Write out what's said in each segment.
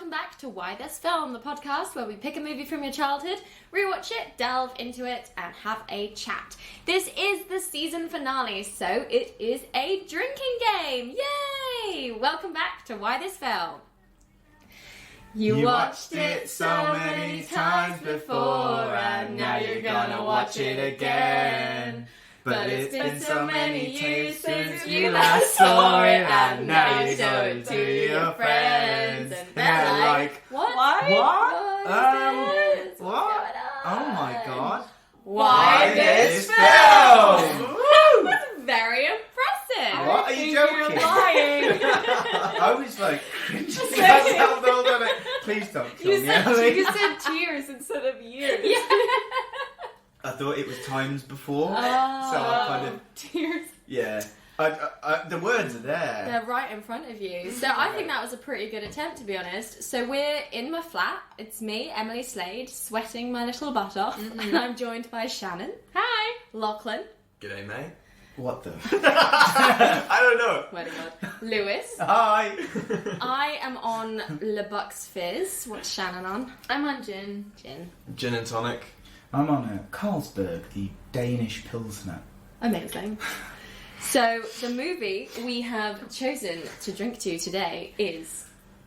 welcome back to Why This Film, the podcast where we pick a movie from your childhood, rewatch it, delve into it, and have a chat. This is the season finale, so it is a drinking game. Yay! Welcome back to Why This Film. You watched it so many times before, and now you're gonna watch it again. But it's been so many years since you last saw it, and now you show it to your friends, and they're like, what? What? What's What? going on? Oh my god. Why this film? That's very impressive. What? Are you joking? You're lying. I was like, please don't kill me. You said tears instead of years. Yeah. I thought it was times before, so I kind of tears. yeah. The words are there. They're right in front of you. So I think that was a pretty good attempt, to be honest. So we're in my flat. It's me, Emily Slade, sweating my little butt off. And I'm joined by Shannon. Hi. Lachlan. G'day, mate. What the? I don't know. Swear to God. Lewis. Hi. I am on Le Bucks Fizz. What's Shannon on? I'm on gin. Gin. Gin and tonic. I'm on a Carlsberg, the Danish Pilsner. Amazing. So the movie we have chosen to drink to today is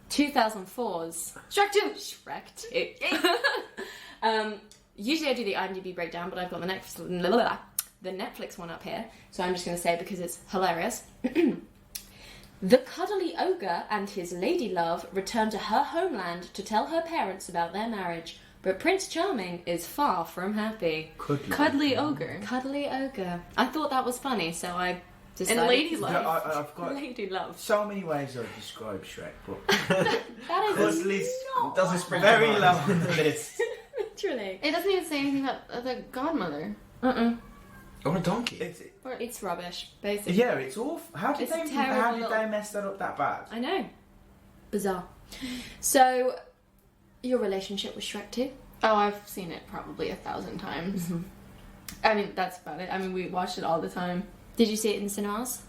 2004's Shrek 2. Shrek 2. Usually I do the IMDb breakdown, but I've got the Netflix one up here, so I'm just going to say it because it's hilarious. The cuddly ogre and his lady love return to her homeland to tell her parents about their marriage, but Prince Charming is far from happy. Cuddly ogre. Cuddly ogre. I thought that was funny, so I decided... And lady to- love. I've got Lady love. so many ways I've described Shrek, but That is cuddly not doesn't spring very to low mind. on the list. literally. It doesn't even say anything about the godmother. Or a donkey. It's rubbish, basically. Yeah, it's awful. How did It's they terrible. mess that up that bad? I know. Bizarre. So, your relationship with Shrek 2? Oh, I've seen it probably 1,000 times. I mean, that's about it. I mean, we watched it all the time. Did you see it in cinemas?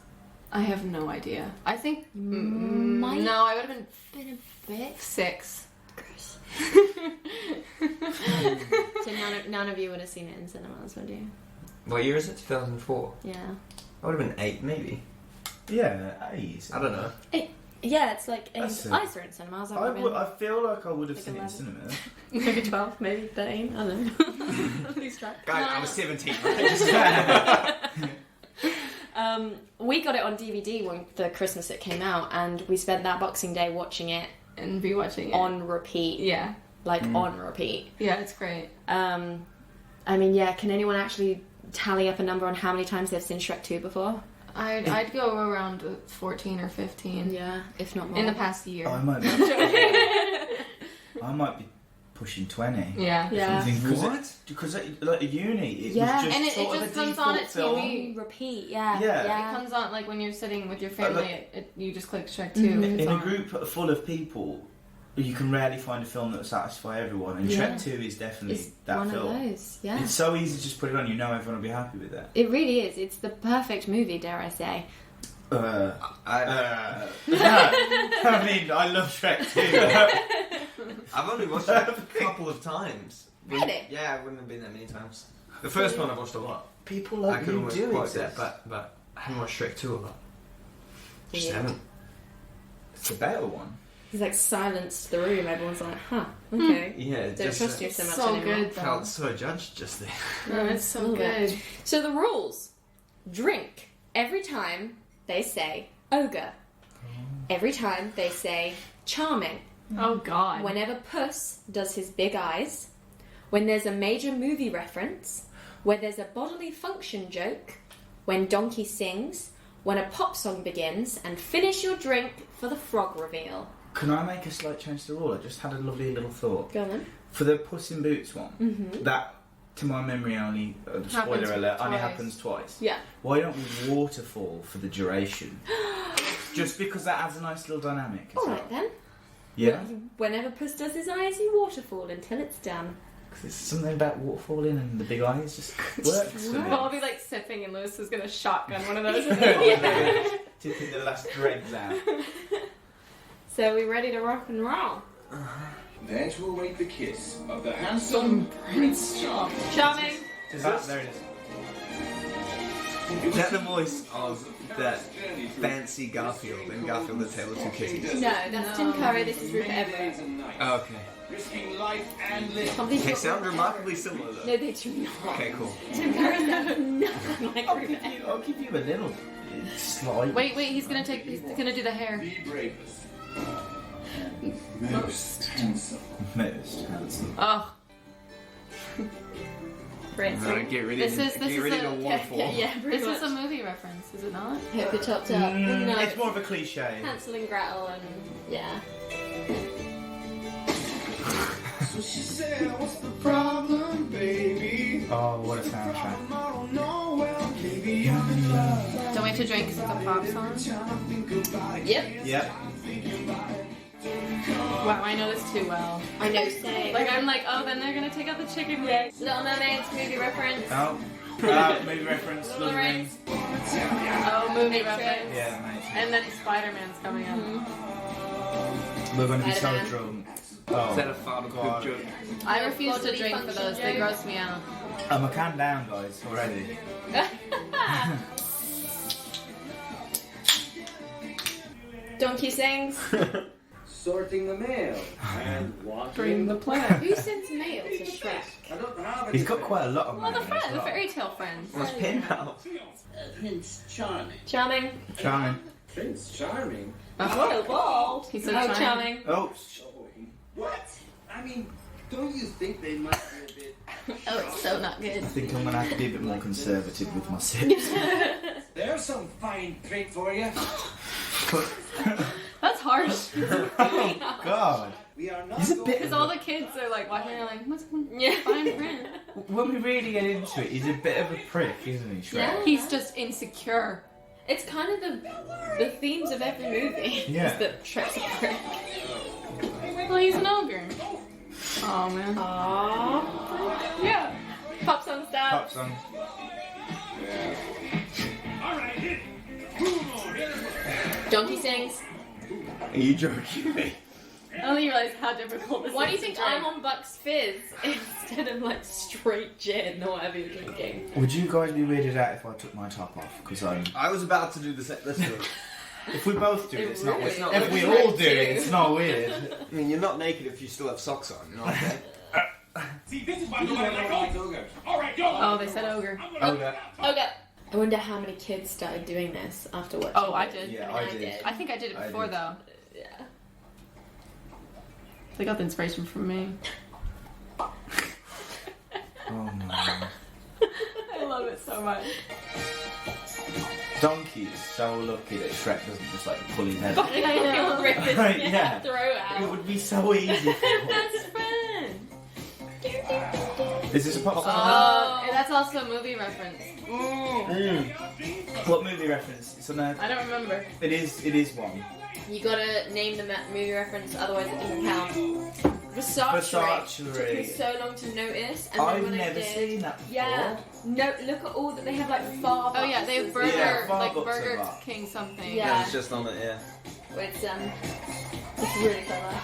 I have no idea. I think... Might no, I would have been a bit 6. gross. So none of you would have seen it in cinemas, would you? What year is it? 2004? Yeah. I would have been 8, maybe. Yeah, A's. I don't know. Yeah, it's like... That's I saw it in cinemas. I feel like I would have Like seen it in 11. cinema. Maybe 12, maybe 13. I don't know. Lose track. Guys, I was 17. We got it on DVD when the Christmas it came out, and we spent that Boxing Day watching it And rewatching it. on repeat. Yeah. Like, on repeat. Yeah, it's great. I mean, yeah, can anyone actually tally up a number on how many times they've seen Shrek 2 before? I'd go around 14 or 15. Yeah, if not more. In the past year. I might be pushing 20. Yeah. Yeah. What? Because like at uni, it Yeah. was just And it sort of just a comes on default at film. TV. Repeat, yeah. Yeah. It comes on like when you're sitting with your family. You just click Shrek 2. Mhm. It's In a on. group full of people, you can rarely find a film that will satisfy everyone, and Yeah. Shrek 2 is definitely It's that one film. of those, yeah. It's so easy to just put it on. You know everyone will be happy with it. It really is. It's the perfect movie, dare I say. I mean, I love Shrek 2. I've only watched it a couple of times. Really? Yeah, I wouldn't have been that many times. The first one I watched a lot. People I like could you almost do quote exist. it, but I haven't watched Shrek 2 a lot. Just Yeah. haven't. It's a better one. He's like silenced the room. Everyone's like, huh, okay. Yeah, it Don't just trust you so much so anymore. good. felt so judged just there. No, it's so Love it. good. So the rules. Drink every time they say ogre. Every time they say charming. Oh God. Whenever Puss does his big eyes. When there's a major movie reference. Where there's a bodily function joke. When Donkey sings. When a pop song begins. And finish your drink for the frog reveal. Can I make a slight change to the rule? I just had a lovely little thought. Go on then. For the Puss in Boots one, that, to my memory only, spoiler Happens alert, only twice. happens twice. Yeah. Why don't we waterfall for the duration? Just because that adds a nice little dynamic. as well. Alright then. Yeah? Whenever Puss does his eyes, you waterfall until it's done. Because there's something about waterfalling and the big eyes just works for me. Well, I'll be like sipping and Lewis is gonna shotgun one of those. Tipping the last dregs out. So we ready to rock and roll? There to await the kiss of the handsome Prince Charming. Charming. There it is. Is that the voice of that fancy Garfield in Garfield the Tale of Two Kitties? No, that's Tim Curry. This is Rupert Everett. Oh, okay. Risking life and limb. They sound remarkably similar though. No, they do not. Okay, cool. Tim Curry sounds nothing like Rupert Everett. I'll give you a little slight. Wait, he's gonna do the hair. The bravest. Most handsome. Most handsome. Oh, Prince. Get rid this of is the waterfall. Yeah, pretty this is much. a movie reference, is it not? Hope it chopped up. No, It's more of a cliche. Hansel and Gretel and yeah. So she said, what's the problem, baby? Oh, what a soundtrack. I don't know, well, maybe I'm in love. Don't we have to drink some pop song? Yep. Yep. Wow, I know this too well. I know, same. Like I'm like, oh, then they're gonna take out the chicken wings. Little Mermaids movie reference. Oh. Movie reference. Lord of Lord the of the Rings. Oh, movie Matrix. reference. Yeah, mate. And then Spider-Man's coming up. We're going to be so Spider-Man. drunk. Is that Oh. a father God. joke? I refuse to Bodily drink for function those. They joke. gross me out. I'm a calm down, guys, already. Donkey sings. Sorting the mail and Bring watering the the plant. Who sends mail to Shrek? I don't have He's got quite a lot of Well, money. the friend, as the well. fairy tale friends. What's pen pal? Prince Charming. Charming. Charming. Prince Charming? Royal ball. He's so Oh, charming. charming. Oh, What? I mean, don't you think they might be a bit... Oh, it's so not good. I think I'm going to have to be a bit more conservative with my sips. There's some fine print for you. That's harsh. Oh, God. We are not He's a going bit Because all the kids are like watching it like, what's Yeah. fine print? When we really get into it, he's a bit of a prick, isn't he, Shrek? Yeah. He's just insecure. It's kind of the themes of every movie. Yeah. Is that Shrek's a prick. Well, he's an ogre. Oh man. Aww. Yeah. Pop song style. Pop song. Donkey sings. Are you joking me? I don't realize how difficult this is. Why do you to think drink. I'm on Bucks Fizz instead of like straight gin or whatever you're drinking? Would you guys be weirded out if I took my top off? Because I was about to do the same. Let's do it. if we both do it, it's not really weird. is not If we weird. all do it, it's not weird. I mean, you're not naked if you still have socks on. You know what I'm saying? See, this is why You nobody never like like ogre. All right, go. Oh, they said ogre. Okay. Okay. I wonder how many kids started doing this after watching. Oh, I it. did. Yeah, I I did. I think I did it I before did. though. Yeah. They got the inspiration from me. Oh my. I love it so much. Donkey is so lucky that Shrek doesn't just like pull his head off. I know. Rip his Yeah. throat It out. would be so easy for him. That's fun. Is this a pop song? Oh, and that's also a movie reference. What movie reference? It's on a... I don't remember. It is one. You gotta name the movie reference, otherwise it doesn't count. Versace. Took me Versace. so long to notice, and then I've when I never did, seen that before. yeah. No, look at all that they have, like far. Oh yeah, they have boxes. Burger, Yeah, far like books Burger of that. King something. Yeah. Yeah, it's just on it. Yeah. It's really clever.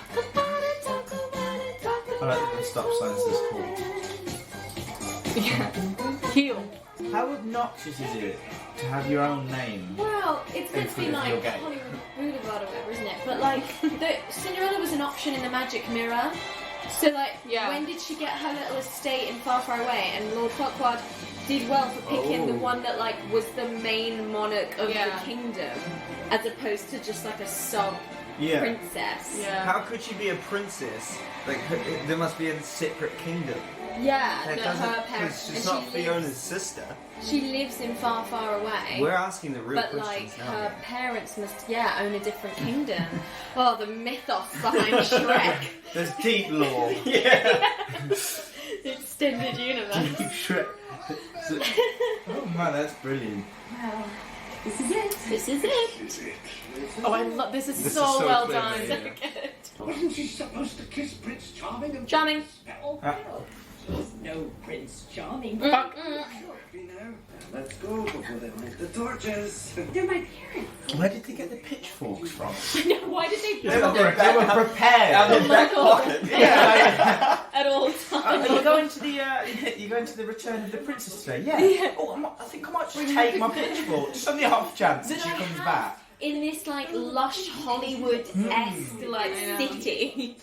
I like that the stop sign says cool. Yeah. Heel. How obnoxious is it to have your own name? Well, it's meant to be Including like your game. Hollywood Boulevard or whatever, isn't it? But like, the Cinderella was an option in the Magic Mirror. So like, Yeah. when did she get her little estate in Far, Far Away? And Lord Farquaad did well for picking the one that like was the main monarch of Yeah. the kingdom, as opposed to just like a sub Yeah. princess. Yeah. How could she be a princess? Like, there must be a separate kingdom. Yeah, That no, doesn't. her parents. She's and not Fiona's sister. She lives in Far, Far Away. We're asking the real But like questions now. her parents must, own a different kingdom. Oh, the mythos behind Shrek. There's deep lore. Yeah. The extended universe. Shrek. Oh man, that's brilliant. This is it. This is it. Oh, I love this. Is This so is so well clever, done. yeah. So good. Wasn't she supposed to kiss Prince Charming? And Charming. spell? He's no Prince Charming. Fuck. You know, let's go before they light the torches. They're my parents. Where did they get the pitchforks from? No, why did they They were prepared. Down the back pocket. Yeah. At all times. You're going to the Return of the Princess today. Yeah. Oh, I think I might just take my pitchfork just on the off chance that she comes back. In this like lush Hollywood-esque like city.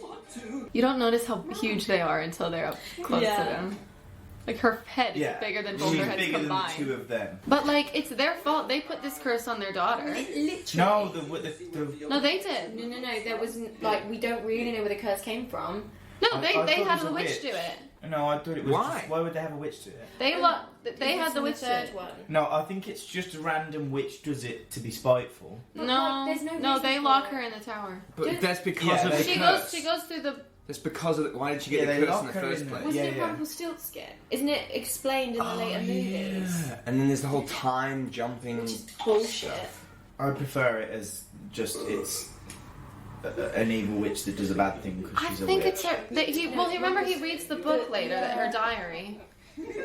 You don't notice how huge they are until they're up close to them. Like her head is bigger than both She's their heads bigger combined. than the two of them. But like, it's their fault. They put this curse on their daughter. Literally. No, the No, they did. No. There wasn't like we don't really know where the curse came from. No, they thought it had was the a witch witch. do it. No, I thought it was. Why? Just, why would they have a witch do it? They had the witch do it. one. No, I think it's just a random witch does it to be spiteful. But, No, like, there's no no, reason they for lock it. her in the tower. But that's because Yeah, of the She curse. goes through the. That's because of the, why did she get Yeah, the they curse in lock the her first in there. place? Wasn't Yeah, it yeah. Rumpelstiltskin? Isn't it explained in the later movies? Yeah. And then there's the whole time jumping. Which is bullshit. I prefer it as just it's an evil witch that does a bad thing because I she's a think witch. it's her. Remember he reads the book later, that her diary.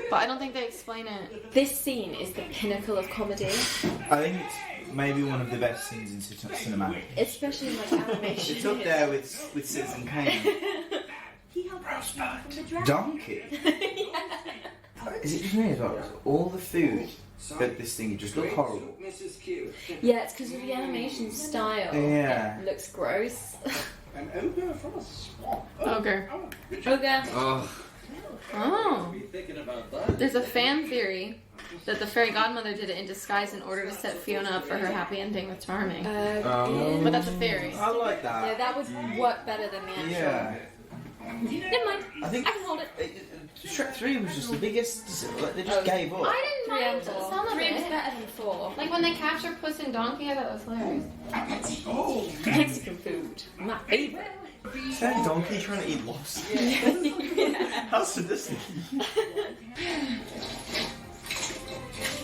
But I don't think they explain it. This scene is the pinnacle of comedy, I think it's maybe one of the best scenes in cinema. especially in like animation. It's up there with Citizen Kane. He helped us from the dragon. Donkey. Is it just me as well? All the food at this thing just look horrible. Mrs. Q. Yeah, it's because of the animation style. Yeah. It looks gross. An ogre from a swamp. Ogre. Okay. Oh, Oh. Be thinking about that. There's a fan theory that the fairy godmother did it in disguise in order to set Fiona up for her happy ending with Charming. But that's a theory. I like Yeah, that. that would work better than the actual. Yeah. Never mind. I think I can hold it. Shrek 3 was just the biggest. Like, they just gave up. I didn't Three and mind four. some of Three was it. better than 4. Like when they capture Puss and Donkey, I thought that was hilarious. Oh, Mexican food, my favorite. is that a donkey trying to eat lobster? How sadistic.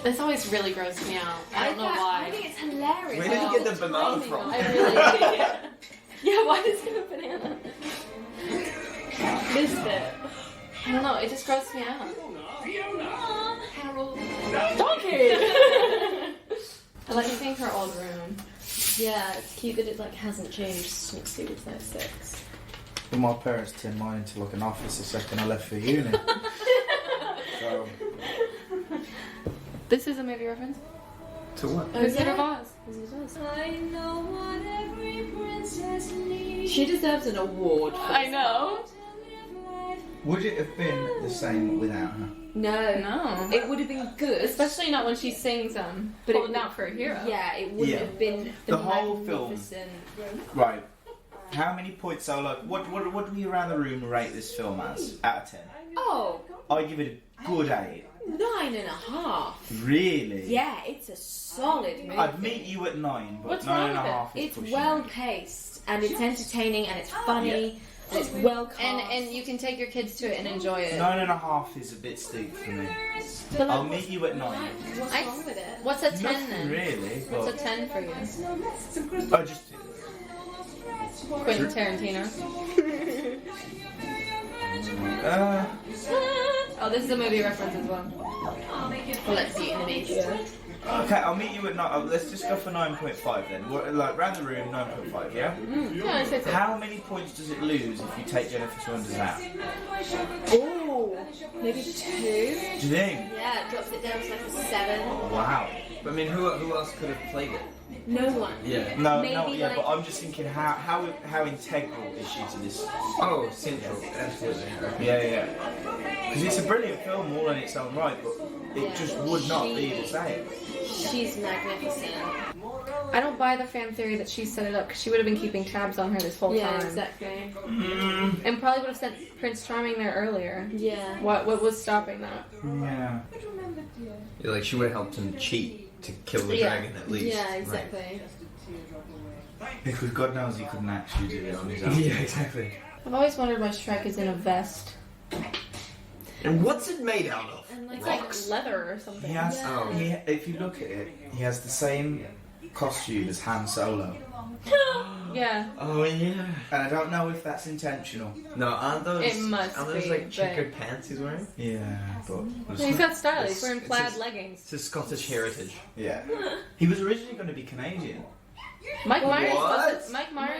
This always really grosses me out. I don't know I why. think it's hilarious. Where did you get the banana from? I really do. Yeah, why does it have a banana? Missed it. I don't know. It just grosses me out. Harold. Donkey. I like seeing her old room. Yeah, it's cute that it like hasn't changed since it was like 6. But my parents turned mine into like an office the second I left for uni. So This is a movie reference. To what? Wizard of Oz. I know what every princess needs. She deserves an award for I know. would it have been the same without her? No. No. It would have been good. Especially not when she sings them. But But it- not for a hero. Yeah, it wouldn't Yeah. have been The whole film. magnificent. Right. How many points? So like, what do we around the room rate this film as out of 10? Oh, I give it a good 8. 9.5. Really? Yeah, it's a solid movie. I'd meet you at 9, but What's 9.5 is It's pushing well it. paced and it's entertaining and it's funny and it's well cast. And you can take your kids to it and enjoy it. 9.5 is a bit steep for me. But I'll meet you at 9. What's wrong with it? What's a 10 Nothing then? really, What's a but 10 for you? I just Quentin Tarantino. Oh, this is a movie reference as well. Well, let's see enemies. okay. I'll meet you at 9. Let's just go for 9.5 then. Like round the room, 9.5. Yeah. Yeah, I say so. How many points does it lose if you take Jennifer Saunders out? Oh, maybe 2. Do you think? Yeah, it drops it down to like a 7. Wow. I mean, who else could have played it? No one. Yeah. No, Maybe yeah, like- but I'm just thinking how integral is she to this? Oh, Central. Absolutely. Yeah. Because it's a brilliant film all in its own right, but it Yeah. just would not be the same. She's magnificent. I don't buy the fan theory that she set it up because she would have been keeping tabs on her this whole Yeah, time. exactly. And probably would have sent Prince Charming there earlier. Yeah. What was stopping that? Yeah. Yeah, like she would have helped him cheat to kill the Yeah. dragon at least. Yeah, exactly. Because God knows he couldn't actually do it on his own. Right. Yeah, exactly. I've always wondered why Shrek is in a vest. And what's it made out of? And like It's like leather or something. He has. Yeah. If you look at it, he has the same costume as Han Solo. Yeah. Oh yeah. And I don't know if that's intentional. No, aren't those? It must Aren't those be, like but- checkered pants he's wearing? Yeah, but He's got style. He's wearing It's plaid his- leggings. It's his Scottish heritage. yeah, he was originally going to be Canadian. Mike Myers What?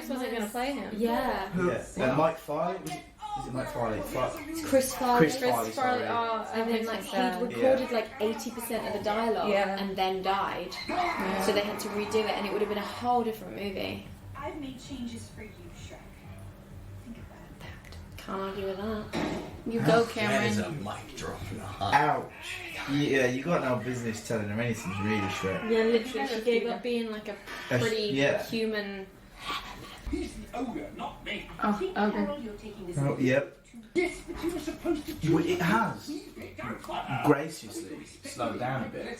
wasn't gonna play him. Yeah. Yeah, Mike Farley. Is it Mike Farley? It's Chris Farley. Chris Chris Farley, Farley. sorry. Oh, And then like he recorded like 80% of the dialogue Yeah. and then died. So they had to redo it and it would have been a whole different movie. I've made changes for you, Shrek. Think of that. Can't argue with that. You go, That is a Cameron. mic drop in the heart. Ouch. Yeah, you got no business telling him anything, really, Shrek. Yeah, literally, she gave up being like a pretty Yeah. human. He's the ogre, not me. Oh, okay. Carol, you're taking this Oh, yep. Yes, but you were supposed to do Well, it has it. graciously slowed down a bit.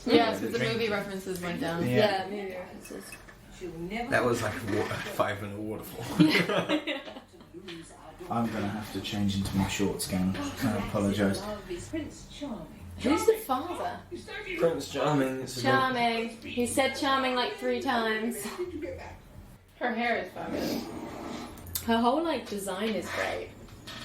Yeah, because the movie references went down. Yeah, movie references. She'll never That was like a 5-minute waterfall. I'm gonna have to change into my shorts gown. I apologise. Prince Charming. Who's the father? Prince Charming. It's a Charming. He said charming like 3 times. Her hair is fabulous. Her whole like design is great.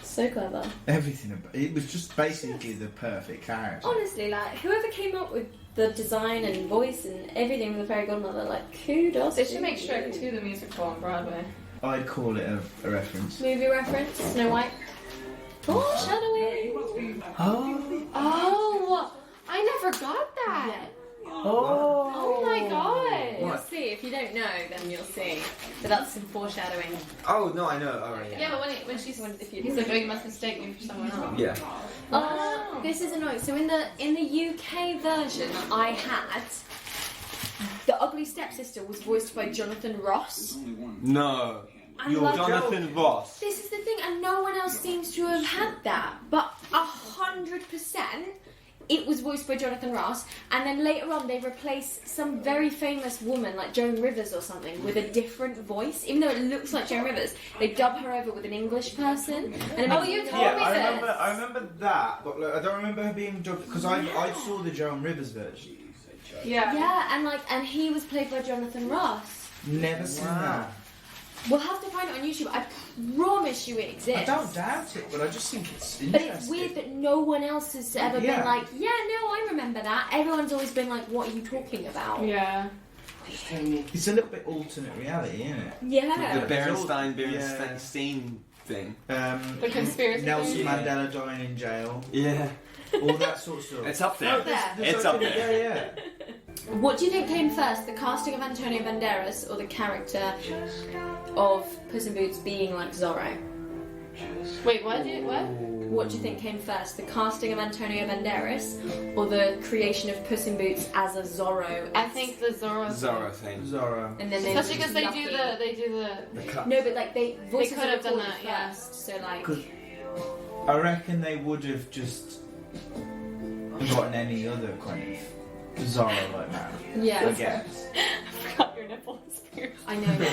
So clever. Everything about it was just basically the perfect character. Honestly, like whoever came up with the design and voice and everything with the fairy godmother, like kudos. They should make Shrek 2 the musical on Broadway. I'd call it a reference. Movie reference. Snow White. Foreshadowing. Oh. Oh, I never got that. Oh my god. You'll What? see. If you don't know, then you'll see. But that's some foreshadowing. Oh no, I know. Alright. Yeah, but when she's he's like, oh, you must mistake me for someone else. Yeah. Oh, this is annoying. So in the UK version I had, the ugly stepsister was voiced by Jonathan Ross. No. I'm You're like, Jonathan Ross. this is the thing, and no one else seems to have had that. But 100%, it was voiced by Jonathan Ross, and then later on they replaced some very famous woman, like Joan Rivers or something, with a different voice. Even though it looks like Joan Rivers, they dub her over with an English person. And it makes you it told Yeah, me I remember that, but like, I don't remember her being dubbed because I saw the Joan Rivers version. Yeah. Yeah, and he was played by Jonathan Ross. Never seen that. We'll have to find it on YouTube. I promise you it exists. I don't doubt it, but I just think it's But interesting. it's weird that no one else has ever Yeah. been like, yeah, no, I remember that. Everyone's always been like, what are you talking about? Yeah. It's a little bit alternate reality, isn't it? Yeah. The Berenstein Yeah. thing. The conspiracy Nelson theory. Mandela dying in jail, Yeah. all that sort of stuff. It's up there. It's like up there. Yeah. What do you think came first, the casting of Antonio Banderas or the character of Puss in Boots being like Zorro? Wait, what? What do you think came first, the casting of Antonio Banderas or the creation of Puss in Boots as a Zorro? I think the Zorro. Zorro thing. Zorro. And then they Especially because they lucky. do the. The cut. No, but like they voices could have done recorded that, yeah. first, so like. 'Cause I reckon they would have just gotten any other kind of Zorro like that. Yeah. I guess. I forgot your nipples. I know. I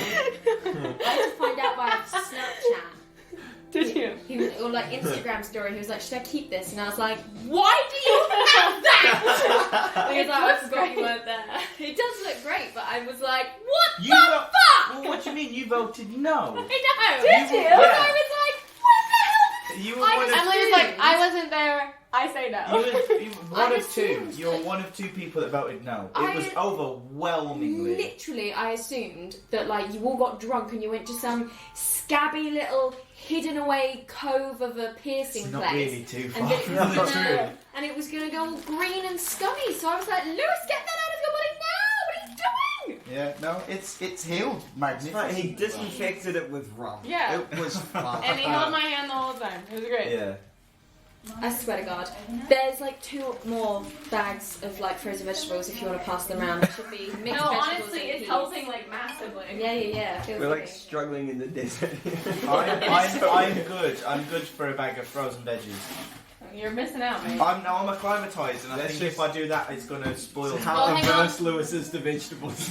had to find out via Snapchat. Did you? He was, or like Instagram story. He was like, "Should I keep this?" And I was like, "Why do you have that?" He was like, "I forgot you weren't there." It does look great, but I was like, "What the fuck?" Well, what do you mean? You voted no. I know. Did you? And Yeah. I was like, "What the hell?" You were I one just- of Emily was like, I wasn't there. I say no. you were one I of two. assumed You're that- one of 2 people that voted no. It I- was overwhelmingly. Literally, I assumed that like you all got drunk and you went to some scabby little hidden away cove of a piercing It's not place. really too And far that from it was the gonna, truth. and it was gonna go all green and scummy. So I was like, Lewis, get that out of your body now! What are you doing? Yeah, no, it's healed magnificently. Right, he disinfected it with rum. Yeah. It was fun. And he held my hand the whole time. It was great. Yeah. I swear to God, there's like 2 more bags of like frozen vegetables if you want to pass them around. It should be mixed No, vegetables honestly, and it's peas. helping like massively. Yeah. Feels We're like good. struggling in the desert. I'm good. I'm good for a bag of frozen veggies. You're missing out, man. I'm acclimatised, and I Let's think just- if I do that, it's gonna spoil. How hang on. averse Lewis is to vegetables.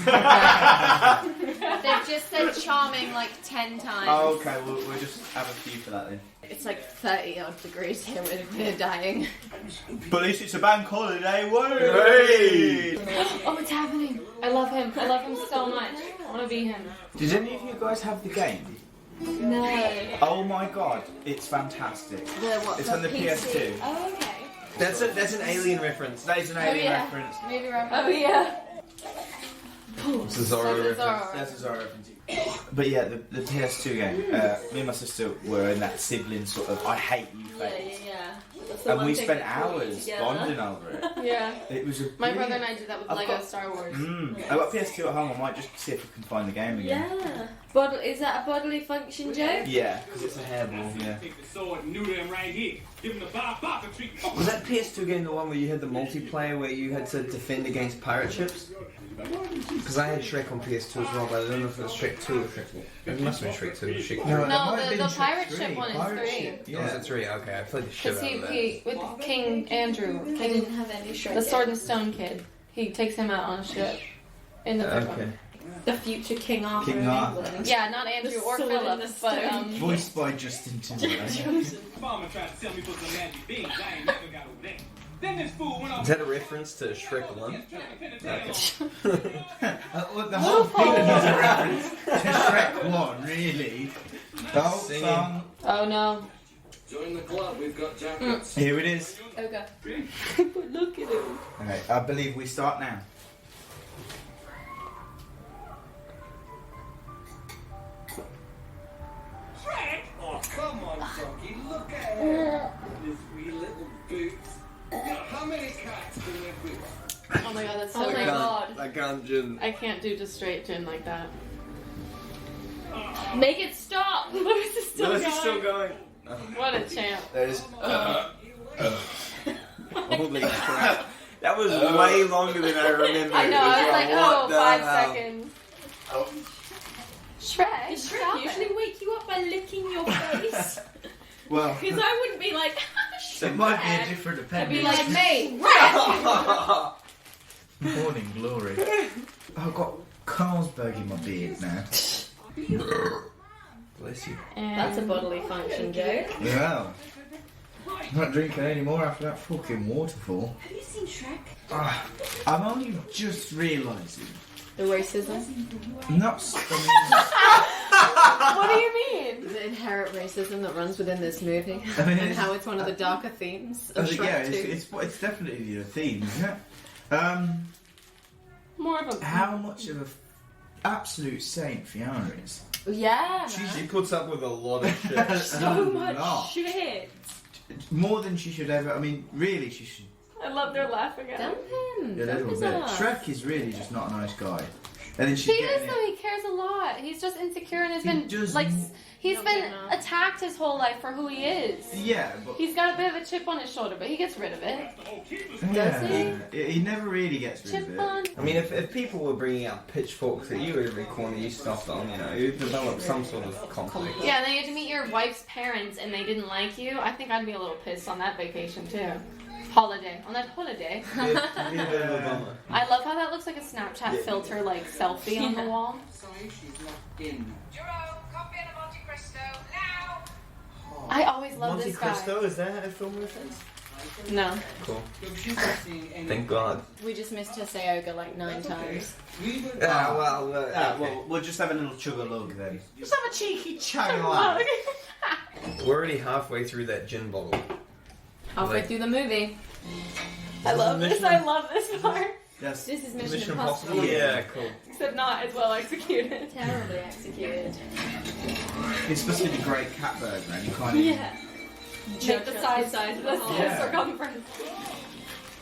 They've just said charming like 10 times. Oh, okay, we'll just have a few for that then. It's like 30 odd degrees here. We're dying. But at least it's a bank holiday, whey! Oh, it's happening. I love him. I love him so much. I want to be him. Did any of you guys have the game? No. Oh my god, it's fantastic. It's on the PS2. Oh, okay. That's an alien reference. That is an alien reference. Movie reference. Oh, yeah. It's a Zorro reference. That's a Zorro reference. But yeah, the PS2 game. Me and my sister were in that sibling sort of I hate you phase. Yeah. And we spent hours bonding over it. Yeah. It was a My brilliant- brother and I did that with I've Lego got- Star Wars. I've got PS2 at home. I might just see if I can find the game again. Yeah. Is that a bodily function joke? Yeah, because it's a hairball. Yeah. Take the sword and neuter him right here. Give him the Bob Barker treatment. Was that PS2 game the one where you had the multiplayer where you had to defend against pirate ships? Because I had Shrek on PS2 as well, but I don't know if it was Shrek 2 or Shrek 4. It must have been Shrek 2 or Shrek 3. No, the pirate ship one is 3. Yeah, was it 3? Okay, I played the shit Because out of that. he with King Andrew, I didn't have any Shrek. the Sword and Stone kid, he takes him out on a ship. In the third Okay. one. The future King Arthur. King of Arthur. England. Yeah, not Andrew or sword and Philip, the but stone. Voiced by Justin Timberlake. Mama tried to tell me for some magic beans. I ain't never got over that. Then this fool went off. Is that a reference to Shrek 1? Well, the whole thing is a reference to Shrek 1, really. The whole Singing. song. oh no. Join the club, we've got jackets. Here it is. Okay. Look at him. Okay, I believe we start now. Shrek! Oh, come on, Donkey, look at him. His wee little boots. How many cats can there be? Oh my god, that's so Oh my great. god. I can't gin. I can't do just straight gin like that. Make it stop. Lewis is still Lewis going. is still going. What a champ. There's. Holy crap. That was way longer than I remember. I know, I was like, What oh, the 5 hell? seconds. Shrek. Shrek Stop usually wake you up by licking your face. Well, Because I wouldn't be like, it might be a different I'd be appendix. like, mate, Morning glory. I've got Carlsberg in my beard now. Bless you. And That's a bodily function joke. Well, I'm not drinking any more after that fucking waterfall. Have you seen Shrek? I'm only just realising. The racism. Not. what do you mean? The inherent racism that runs within this movie. I mean, and it's- how it's one of the darker themes of Shrek Yeah, 2. it's definitely the theme, isn't it? More of a. How much of a absolute saint Fiona is. Yeah, She puts up with a lot of shit. so much lot. shit. More than she should ever. I mean, really, she should. I love their laughing at Dump him. him. A Dump little his bit. ass. Shrek is really just not a nice guy. And then He she's is getting though. He cares a lot. He's just insecure and has He been does like n- he's No, been no, no. attacked his whole life for who he is. Yeah, but He's got a bit of a chip on his shoulder, but he gets rid of it. he never really gets rid Chip of it. on. I mean, if people were bringing out pitchforks at you every corner you stopped on, you know, you'd develop some sort of conflict. Yeah, and then you had to meet your wife's parents and they didn't like you. I think I'd be a little pissed on that vacation too. Holiday. On that holiday. It'd be a bit of a bummer. I love how that looks like a Snapchat filter, like selfie on the wall. Sorry, she's not in. Jerome, copy and a Monte Cristo now. I always love Monte this guy. Cristo, is that a film reference? No. Cool. Look, she's not seeing any. Thank God. We just missed her say ogre like 9 times. Leave it. Well, we'll just have a little chug a lug then. Just have a cheeky chug a lug. We're already halfway through that gin bottle. Halfway Like- through the movie. I love this. I love this part. Yes. This is Mission, Mission Impossible. Impossible? Yeah, cool. Except not as well executed. Terribly executed. It's supposed to be the Great Cat Burger, and you kind of. Yeah. Make the size of the the hole. Yeah. circumference.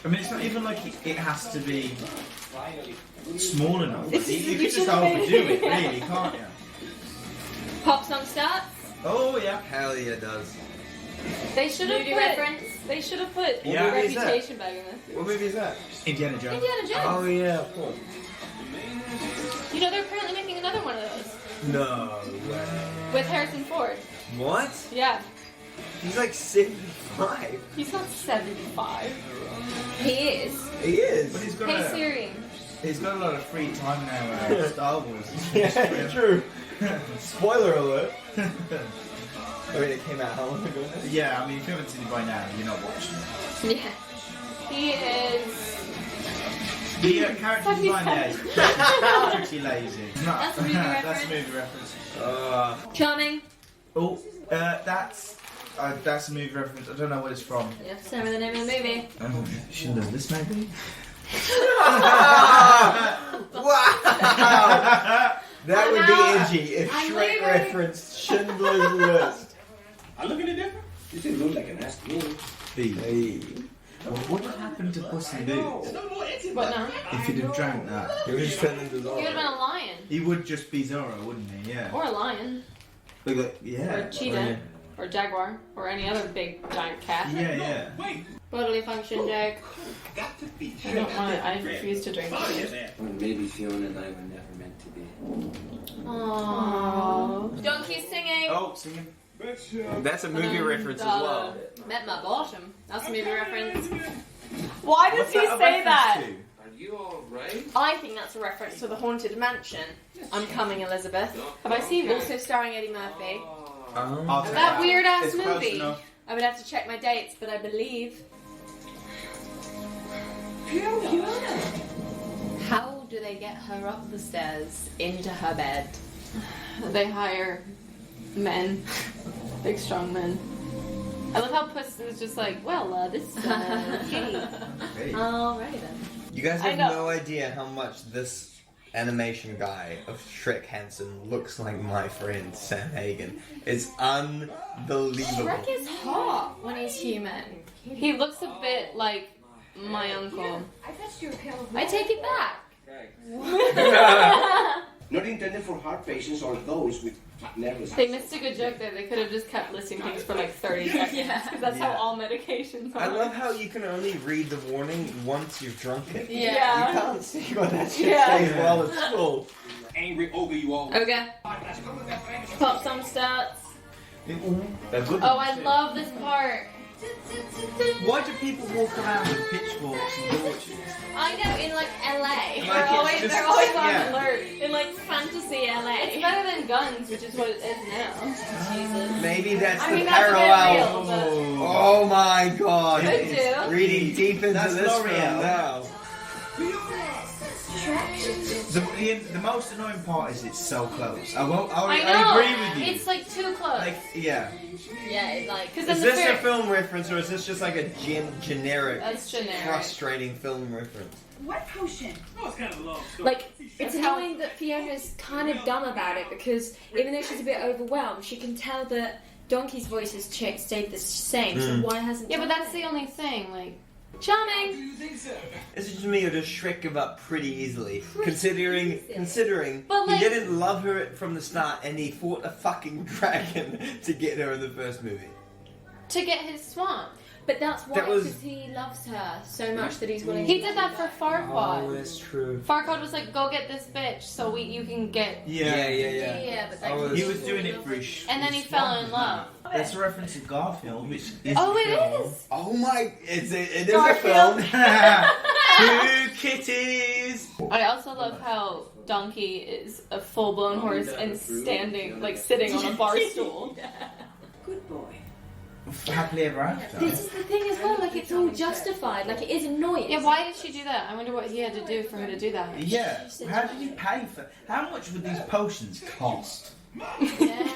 I mean, it's not even like it has to be small enough. It's You just- could you just should have overdo made- it, really, can't you? Pop song starts. Oh yeah. Hell yeah, it does. They should have Movie put. reference. They should have put Yeah. What movie is that? Reputation back in this. What movie is that? Indiana Jones. Indiana Jones. Oh yeah, of course. You know they're apparently making another one of those No way. with Harrison Ford. What? Yeah, He's like 75. he's not 75. He is. He is. But he's got Hey a. Siri, He's got a lot of free time now. Star Wars. Yeah, true. Spoiler alert. I mean, it came out how long ago? Yeah, I mean, if you haven't seen it by now, you're not watching it. Yeah. He is. The character design there is pretty lazy. That's a movie That's a reference. movie reference. Charming. Oh, that's a movie reference. I don't know what it's from. You have to tell me the name of the movie. Schindler's List, maybe? Wow! That would be edgy if I'm Shrek leaving. referenced Schindler's List. I look any different? You didn't look like an ass to me. Hey. What happened to Puss in Boots? What now? If he'd have drank that, He was just turning into He would have been a lion. he would just be Zorro, wouldn't he? Yeah. Or a lion. Look at Or yeah. a cheetah. Or a jaguar. Or any other big giant cat. Yeah. Wait, Bodily function, Jack. got to be. I don't want it. I refuse to drink tea. Or maybe Fiona and I were never meant to be. Aww. Donkey singing. Oh, singing. That's a movie reference as well. Met my bottom. That's a movie reference. Why does What's he that a say reference that? to? Are you alright? I think that's a reference to the Haunted Mansion. I'm Coming, Elizabeth. Have I seen that? Also starring Eddie Murphy. I'll take That weird ass It's close movie. enough. I would have to check my dates, but I believe. How do they get her up the stairs into her bed? They hire men. Big strong men. I love how Puss is just like, well, this is hey. Hey. Alright then. You guys I have know. no idea how much this animation guy of Shrek Hansen looks like my friend Sam Hagen. It's unbelievable. Shrek is hot when he's human. He looks a bit like my uncle. I take it back. Not intended for heart patients or those with nervous. They missed a good joke there. They could have just kept listing things for like 30 seconds. Because that's how all medications are. I love how you can only read the warning once you've drunk it. Yeah. You can't see what that shit Yeah. says while it's full. Angry ogre you all. Okay. Pop song starts. They're good Oh, ones I too. love this part. Why do people walk around with pitchforks and torches? I know, in like LA. Like, They're it's always, just- they're always on yeah. alert. In like fantasy LA. It's better than guns, which is what it is now. Jesus. Maybe that's I the mean, that's a bit parallel. real, but Oh my god. Could do. Reading deep into That's this film L'Oreal. now. The most annoying part is it's so close. I I know. agree with you. It's like too close. Like, yeah. Yeah, it's like. Because Is then the this a fairy- film reference or is this just like a generic, That's generic. frustrating film reference? What potion? Oh, it's kind of a long story. Like, it's That's how- annoying that Fiona's kind of dumb about it because even though she's a bit overwhelmed, she can tell that Donkey's voice has stayed the same. So why hasn't? Yeah, but that's the only thing. Like, charming. Is it just me or does Shrek give up pretty easily? Considering But, like- he didn't love her from the start and he fought a fucking dragon to get her in the first movie. to get his swamp. But that's why That was- because he loves her so much that he's willing. He to did that for Farquaad. that's true. Farquaad was like, "Go get this bitch, so you can get." Yeah. Yeah, but like, Oh, He was doing it for his And then he his fell swamp, in love. That's a reference to Garfield, which is Oh, a it film. is. Oh my! It is a Garfield. film. Two kitties. I also love how Donkey is a full-blown horse and standing, like sitting on a bar stool. Good boy. Happily ever after. this is the thing as well. Like it's all justified. Like it is annoying. Yeah, why did she do that? I wonder what he had to do for her to do that. Yeah. How did he pay for? How much would these potions cost? Yeah, man.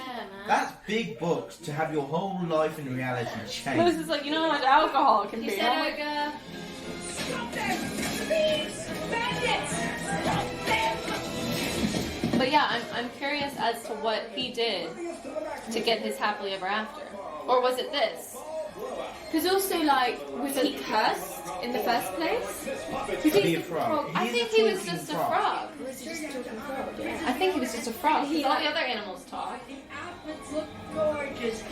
That's big bucks to have your whole life in reality This change. is like, you know how much alcohol can You be. said Oh my- ogre. But yeah, I'm curious as to what he did to get his happily ever after. Or was it this? Because also, like, was he cursed in the first place? To be a frog. I think he was just a frog. Or was he just a talking frog? Yeah. I think he was just a frog. He All like- the other animals talk. Outfits look gorgeous.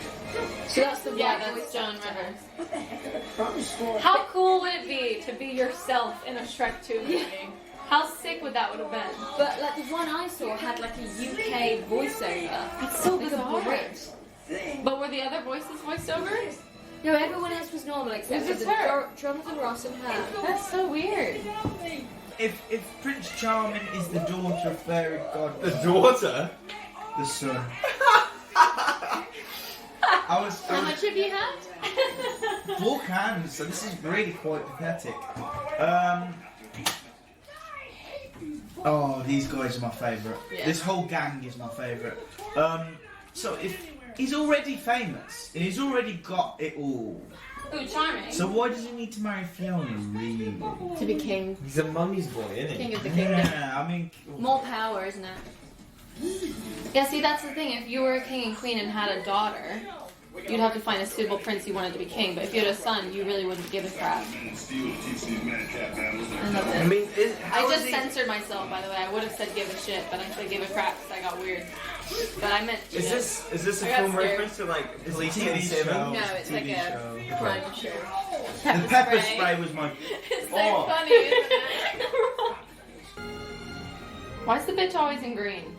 So that's the Yeah, right that's voice. Joan Rivers. What the heck are the crumbs for? How cool would it be to be yourself in a Shrek 2 movie? How sick would that would have been? But like the one I saw had like a UK voiceover. That's so Like a bizarre. Brit. But were the other voices voiced over? No, everyone else was normal except It for was the her. Jonathan Ross and her. That's so weird. if Prince Charming is the daughter of fairy god, The daughter? the son. How much have you had? 4 cans, so this is really quite pathetic. Oh, these guys are my favourite. Yeah. This whole gang is my favourite. So if he's already famous, and he's already got it all, Ooh, charming. so why does he need to marry Fiona, really? To be king. He's a mummy's boy, isn't he? King of the kingdom. Yeah, I mean... More power, isn't it? Yeah, see, that's the thing. If you were a king and queen and had a daughter, you'd have to find a suitable prince you wanted to be king. But if you had a son, you really wouldn't give a crap. I love I this. mean, I just censored myself, by the way. I would have said give a shit, but I said give a crap because I got weird. But I meant. Is this a I got film scared. reference to like Police TV 87? show. No, it's like TV a show. crime show. The pepper spray was my... It's so Oh. funny, isn't it? Why's the bitch always in green?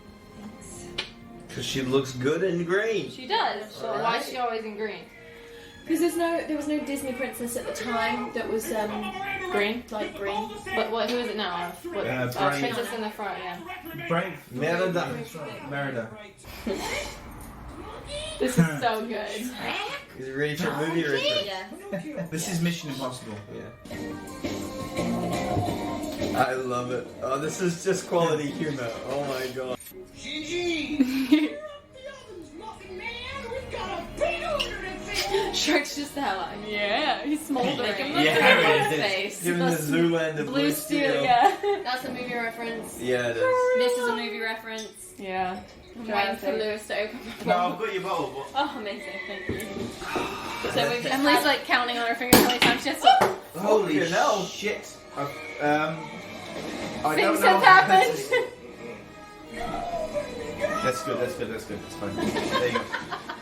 Because she looks good in green. She does. So why is she always in green? Because there was no Disney princess at the time that was Green? like green. But what? Who is it now? What? Brave. Princess in the front. Yeah. Brave. Merida. Merida. This is so good. He's ready for a movie reference. Yeah. This is Mission Impossible. Yeah. I love it. Oh, this is just quality humor. Oh my god. Shrek's just the hell out. Yeah, he's smoldering. Make him Look Yeah, at it his is. face. Give him the Zoolander Blue steel. Yeah. That's a movie reference. Yeah, it is. This is a movie reference. Yeah. I'm waiting for Lewis to open the No, I've got your bottle, but... Oh, amazing. Thank you. So we've just Emily's had- like counting on her fingers how many times she has to. Holy Fucking hell. shit. I Things don't know have how happened. this is- That's good, that's good, that's good. It's fine. There you go.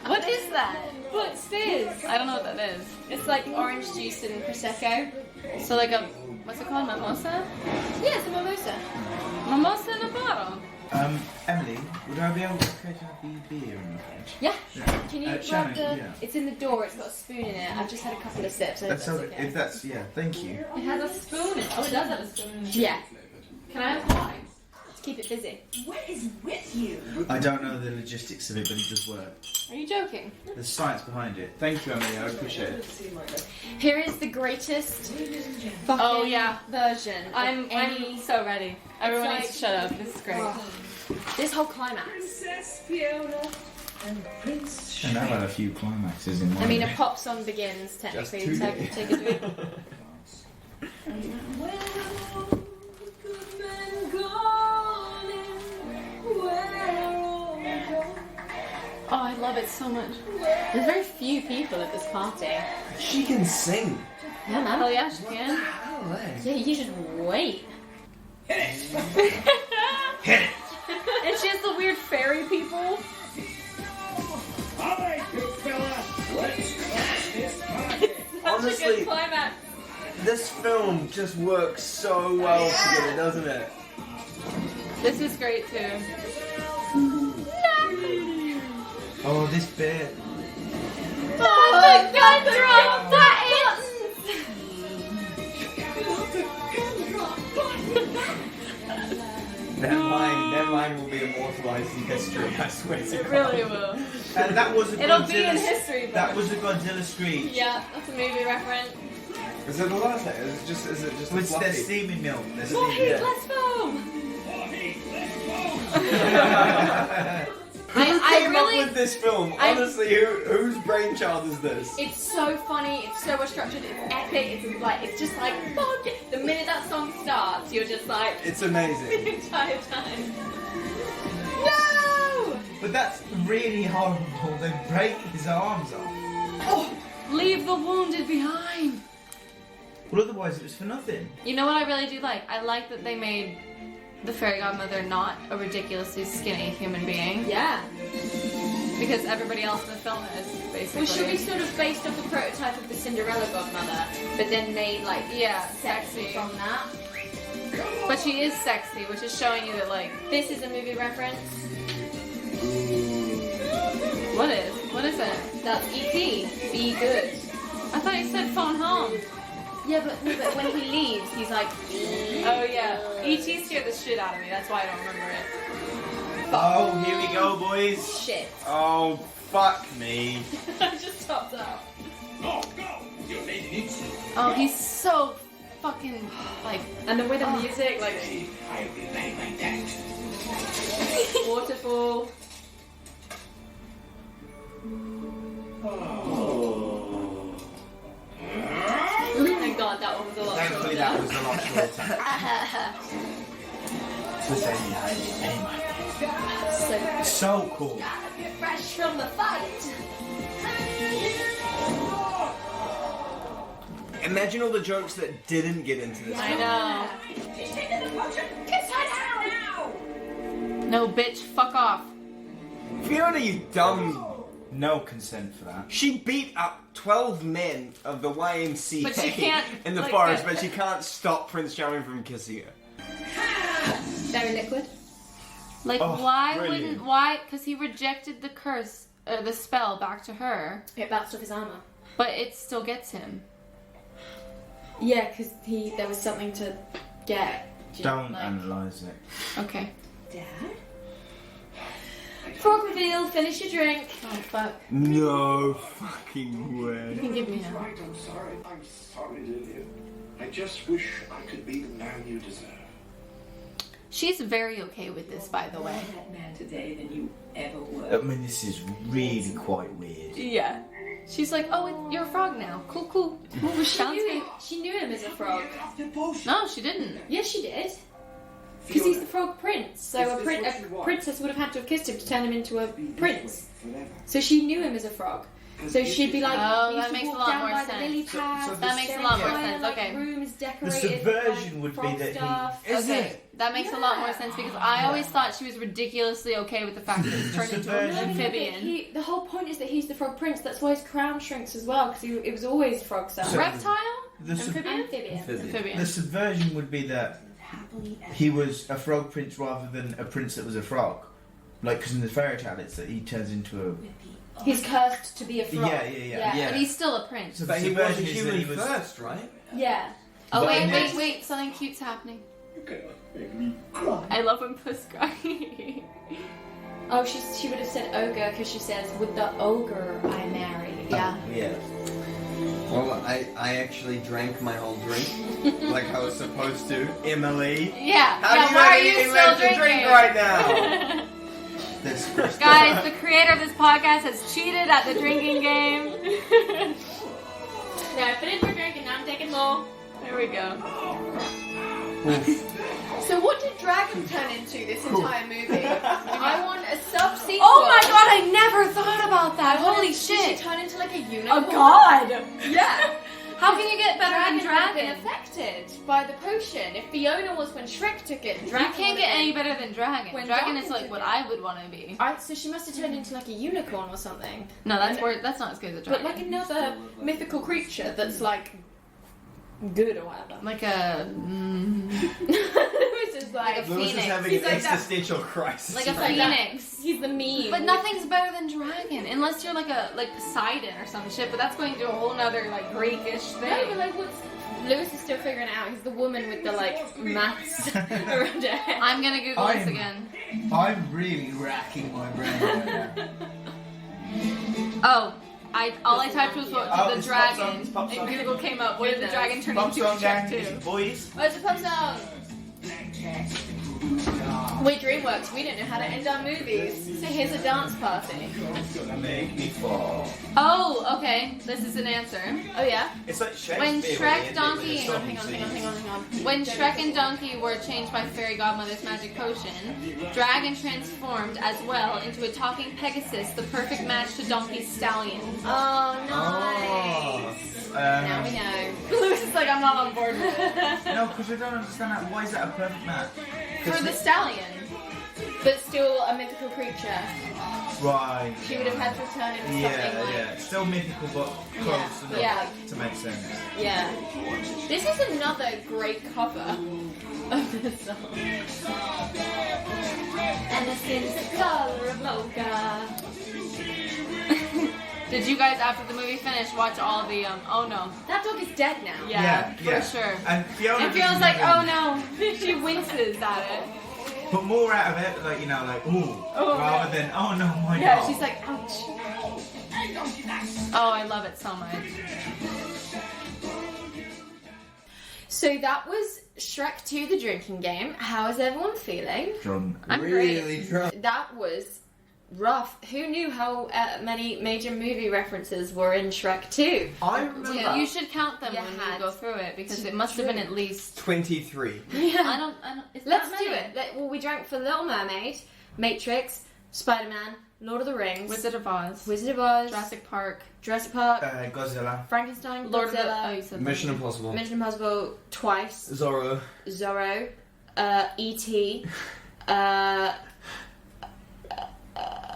What is that? What's this? I don't know what that is. It's like orange juice and prosecco. So like a what's it called? Mimosa? Yeah, it's a mimosa. Mimosa in a bottle. Emily, would I be able to have the beer in the fridge? Yeah. Can you grab Shannon, the? yeah. It's in the door. It's got a spoon in it. I've just had a couple of sips. So That's that's okay. okay. If that's, yeah, thank you. It has a spoon. Oh, it does have a spoon. In it. Yeah. Can I have mine? To keep it busy. What is with you? I don't know the logistics of it, but it does work. Are you joking? There's science behind it. Thank you, Emily, I appreciate it. Here is the greatest fucking Oh, yeah. version. of I'm any. so ready. Everyone like- needs to shut up. This is great. Oh, this whole climax. Princess Fiona and Prince And I've had a few climaxes in my I mean, a pop song begins Just technically. two Take a drink. Oh, I love it so much. There's very few people at this party. She can sing. Yeah, man. Oh yeah, she can. Hell, eh? Yeah, you should wait. Hit it! And she has the weird fairy people. Alright, big fella, let's crash this party. Such a Honestly- good climax. This film just works so well together, doesn't it? This is great too. Oh, this bit. Oh, the gun drop buttons! That line will be immortalized in history, I swear to It God. really will. And that was a It'll be in Godzilla- history That books. was a Godzilla screech. Yeah, that's a movie reference. Is it the last thing? Is it just a With their fluffy? steaming milk. Their More steaming heat, milk. less foam. I Came really. up with this film. I- Honestly, whose brainchild is this? It's so funny. It's so well structured. It's epic. It's just like fuck. The minute that song starts, you're just like It's the amazing. entire time. No! But that's really horrible. They break his arms off. Leave the wounded behind. Well, otherwise it was for nothing. You know what I really do like? I like that they made the fairy godmother not a ridiculously skinny human being. Yeah. Because everybody else in the film is, basically. Well, should be sort of based off a prototype of the Cinderella godmother, but then made like Yeah, sexy sexy. from that. But she is sexy, which is showing you that, like, This is a movie reference. what is? What is it? That's E.T. Be good. I thought you said phone home. Yeah, but when he leaves, he's like. Oh yeah. E.T. scared the shit out of me. That's why I don't remember it. Oh, here we go, boys. Shit. Oh, fuck me. I just topped up. Oh, he's so fucking like. And then with the music, like. I will pay my debt. Waterfall. Thank God that one was a lot Thankfully, shorter. that was a lot shorter. To say, so cool. Fresh from the fight. Imagine all the jokes that didn't get into this. I know. Kiss her now! No, bitch, fuck off. Fiona, you dumb. No consent for that. She beat up 12 men of the YMCA But she can't, in the like, forest, but she can't stop Prince Charming from kissing her. Very liquid. Like, Oh, why brilliant. wouldn't, why? Because he rejected the curse, the spell back to her, It bounced off his armor. but it still gets him. Yeah, because there was something to get. Don't like- analyse it. Okay. Dad? Frog reveal, finish your drink. Oh, fuck. No fucking You way. can give me That's him. right, I'm sorry. I'm sorry, Lillian. I just wish I could be the man you deserve. She's very okay with this, by the way. Man today than you ever were. I mean, this is really quite weird. Yeah. She's like, oh, you're a frog now. Cool, cool. Ooh, sounds good. She knew him as a frog. No, she didn't. Yes, she did. Because he's the frog prince. So a princess would have had to have kissed him to turn him into a prince. So she knew him as a frog. So she'd be like, Oh, we used that to makes a walk lot down more by the sense. lily So- pads. so That makes their a lot more entire, sense, like, okay. room is The decorated subversion with, would be frog that stuff. he. Is Okay, it? that makes a lot more sense because I always thought she was ridiculously okay with the fact that he's turned into an Subversion. amphibian. The whole point is that he's the frog prince. That's why his crown shrinks as well, because it was always frog size. So- Reptile? The, sub- Amphibian. Amphibian. the subversion would be that he was a frog prince rather than a prince that was a frog. Like, because in the fairy tale, it's that he turns into He's cursed to be a frog. Yeah. But he's still a prince. So But the he was a subversion is that human he was. first, right? Yeah. Oh, But wait, in wait, this- wait. Something cute's happening. You cannot make me cry. I love when Puss cries. Oh, she would have said ogre because she says, "With the ogre I marry." Yeah. Yeah. Well, I actually drank my whole drink like I was supposed to. Emily. Yeah. How yeah, do you why have are you anything still left to drinking? drink right now? This Guys, the creator of this podcast has cheated at the drinking game. No, I finished my drink and now I'm taking more. There we go. So what did Dragon turn into this entire movie? I want a sub-sequel. Oh my god, I never thought about that. Holy Did she shit. turn into like a unicorn? Oh god. Yeah. How can you get better than Dragon had dragon? been affected by the potion. If Fiona was when Shrek took it, You Dragon can't would get have any been- better than dragon. When Dragon Donkey is like took what it. I would want to be. So she must have turned into like a unicorn or something. No, that's that's not as good as a But dragon. like another mythical creature that's like good or whatever. Like a It was just like a Lewis is phoenix. having He's an like that. existential crisis. Like a right now. phoenix. He's the meme. But nothing's better than dragon, unless you're like Poseidon or some shit. But that's going to a whole nother like Greekish No, thing. but like what's Lewis is still figuring it out. He's the woman with the like maths around her head. I'm gonna Google this I'm- again. I'm really racking my brain right now. Oh, all I typed was what Oh, the it's pop song, dragon, it's pop song. and Google came up. What did the dragon turn Pop into in song gang, Shrek 2? boys. Oh, it's a pop song. We're DreamWorks. We don't know how to end our movies. So here's a dance party. Gonna make me fall. Oh, okay. This is an answer. Oh yeah. It's like Shakespeare. When they Shrek, end it with Donkey, a song hang on. scene. When Shrek and Donkey were changed by Fairy Godmother's magic potion, Dragon transformed as well into a talking Pegasus, the perfect match to Donkey's stallion. Oh, Oh. nice. Now we know. Lewis is like, I'm not on board with it. No, because I don't understand that. Why is that a perfect match? For the stallion. But still a mythical creature. Right. She would have had to turn into something Yeah, like. yeah. Still mythical, but close enough Yeah. to make sense. Yeah. This is another great cover of the song. And the skin's the color of mocha. Did you guys, after the movie finished, watch all the, oh no. That dog is dead now. Yeah, Yeah. for sure. And Fiona And Fiona's doesn't like, even oh no. She winces at it. put more out of it, like, you know, like, ooh, Oh, rather than, oh no, my Yeah, God. she's like, ouch. Oh, I love it so much. So that was Shrek 2 the drinking game. How is everyone feeling? Drunk. I'm really drunk. That was rough. Who knew how many major movie references were in Shrek 2? I remember You should count them You when had you go through it because it must have been at least. 23. I don't. It's Let's not do many. it. Well, we drank for Little Mermaid, Matrix, Spider-Man, Lord of the Rings, Wizard of Oz, Wizard of Oz, Jurassic Park, Godzilla. Frankenstein, Lord of the. Oh, Godzilla, you said Mission that. Impossible. Mission Impossible twice, Zorro. Zorro, E.T.,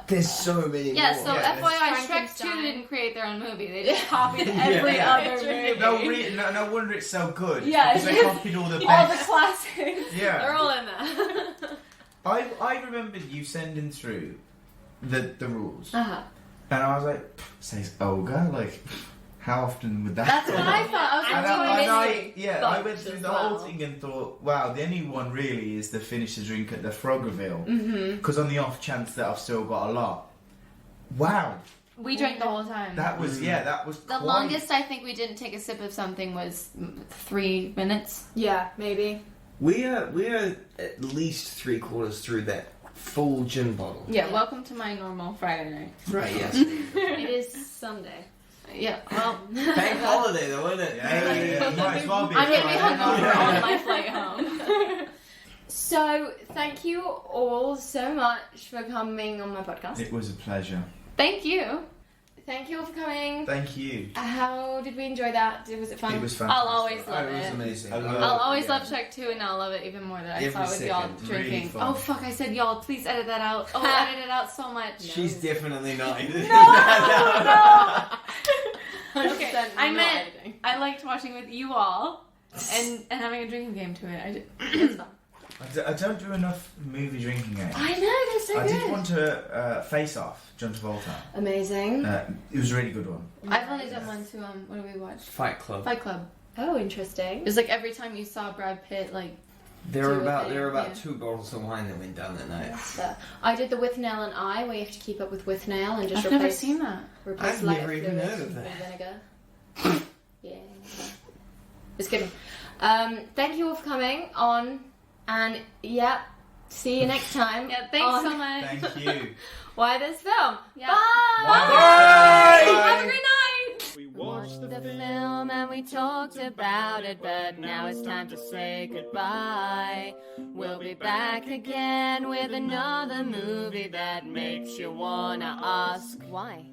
There's so many Yeah, more. so Yeah, FYI, Shrek 2 Frankenstein. didn't create their own movie. They just copied every Yeah. other movie. No wonder it's so good. Yeah, Because they it's- copied all the All the best. classics. Yeah. they're all in there. I remembered you sending through the rules. Uh-huh. And I was like, says Olga? Like, how often would that That's what I happen? thought. I was And like, you oh, missed I bunch went through as the whole well. thing and thought, wow, the only one really is the finish the drink at the frog reveal. Mm-hmm. Because on the off chance that I've still got a lot. Wow, we drank the whole time. that was that was the quite... longest I think we didn't take a sip of something was 3 minutes. Yeah, maybe. We are at least 3/4 through that full gin bottle. Yeah, welcome to my normal Friday night. Right, yes. It is Sunday. Yeah, well, Bank holiday though, isn't it? Yeah, might as well be. I'm gonna be hungover Yeah. on my flight home. So, thank you all so much for coming on my podcast. It was a pleasure. Thank you. Thank you all for coming. Thank you. How did we enjoy that? Was it fun? It was fantastic. I'll always love It was it. amazing. I'll always love Shrek 2 and I'll love it even more that I Every saw it with y'all second. drinking. Really fun. Oh fuck, I said y'all, please edit that out. Oh, edit it out so much. She's definitely not. Okay, 100% I not meant editing. I liked watching with you all and having a drinking game to it. It's fun. I don't do enough movie drinking games. I know, they're so I good. did one to Face Off, John Travolta. Amazing. It was a really good one. I've only done one to what do we watch? Fight Club. Fight Club. Oh, interesting. It was like every time you saw Brad Pitt, like There were about yeah. 2 bottles of wine that went down that night. I did the With Nail and I, where you have to keep up with Nail and just I've replace, never seen that. replace I've lighter never even fluid heard of that. with vinegar. Yeah. It's good. Thank you all for coming on, and yeah, see you next time. Yeah, thanks on so much. Thank you. Why This Film. Yeah. Bye! Bye! Have a great night! We watched The film and we talked about it, but now it's time to say goodbye. We'll be back again with another movie that makes you wanna ask why.